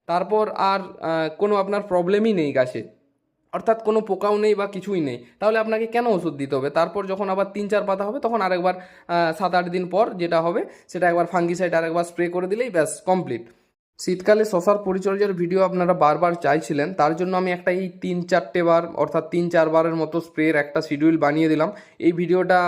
তারপর আর কোনো আপনার প্রবলেমই নেই গাছে, অর্থাৎ কোনো পোকাও নেই বা কিছুই নেই, তাহলে আপনাকে কেন ওষুধ দিতে হবে? তারপর যখন আবার 3-4 পাতা হবে তখন আরেকবার 7-8 দিন পর যেটা হবে সেটা একবার ফাঙ্গিসাইড আরেকবার স্প্রে করে দিলেই ব্যাস কমপ্লিট। শীতকালে শশার পরিচর্যার ভিডিও আপনারা বারবার চাইছিলেন, তার জন্য আমি একটা এই 3-4টে বার অর্থাৎ 3-4 বারের মতো স্প্রের একটা শিডিউল বানিয়ে দিলাম। এই ভিডিওটা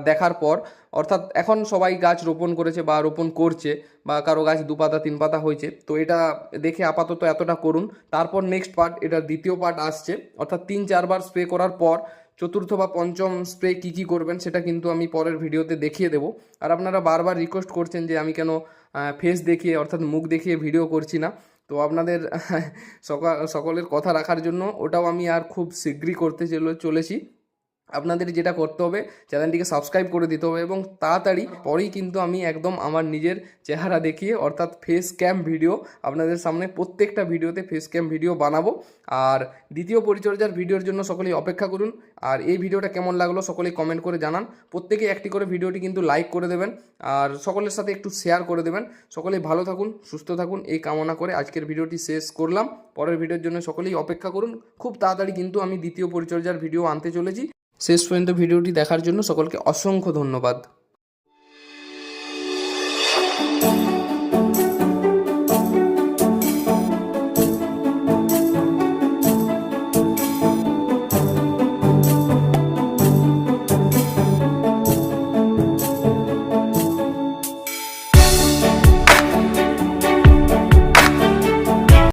দেখার পর, অর্থাৎ এখন সবাই গাছ রোপণ করেছে বা রোপণ করছে, বা কারো গাছ 2 পাতা 3 পাতা হয়েছে, তো এটা দেখে আপাতত এতটা করুন। তারপর নেক্সট পার্ট, এটা দ্বিতীয় পার্ট আসছে, অর্থাৎ 3-4 বার স্প্রে করার পর চতুর্থ বা পঞ্চম স্প্রে কী কী করবেন সেটা কিন্তু আমি পরের ভিডিওতে দেখিয়ে দেবো। আর আপনারা বারবার রিকোয়েস্ট করছেন যে আমি কেন ফেস দেখিয়ে অর্থাৎ মুখ দেখিয়ে ভিডিও করছি না, তো আপনাদের সকলের কথা রাখার জন্য ওটাও আমি আর খুব শীঘ্রই করতে চলেছি। আপনাদের যেটা করতে হবে, চ্যানেলটিকে সাবস্ক্রাইব করে দিতে হবে, এবং তাড়াতাড়ি পরেই কিন্তু আমি একদম আমার নিজের চেহারা দেখিয়ে অর্থাৎ ফেস ক্যাম ভিডিও আপনাদের সামনে প্রত্যেকটা ভিডিওতে ফেস ক্যাম ভিডিও বানাবো। আর দ্বিতীয় পরিচর্যার ভিডিওর জন্য সকলেই অপেক্ষা করুন। আর এই ভিডিওটা কেমন লাগলো সকলেই কমেন্ট করে জানান। প্রত্যেকেই একটি করে ভিডিওটি কিন্তু লাইক করে দেবেন, আর সকলের সাথে একটু শেয়ার করে দেবেন। সকলেই ভালো থাকুন, সুস্থ থাকুন, এই কামনা করে আজকের ভিডিওটি শেষ করলাম। পরের ভিডিওর জন্য সকলেই অপেক্ষা করুন। খুব তাড়াতাড়ি কিন্তু আমি দ্বিতীয় পরিচর্যার ভিডিও আনতে চলেছি। শেষ পর্যন্ত ভিডিওটি দেখার জন্য সকলকে অসংখ্য ধন্যবাদ।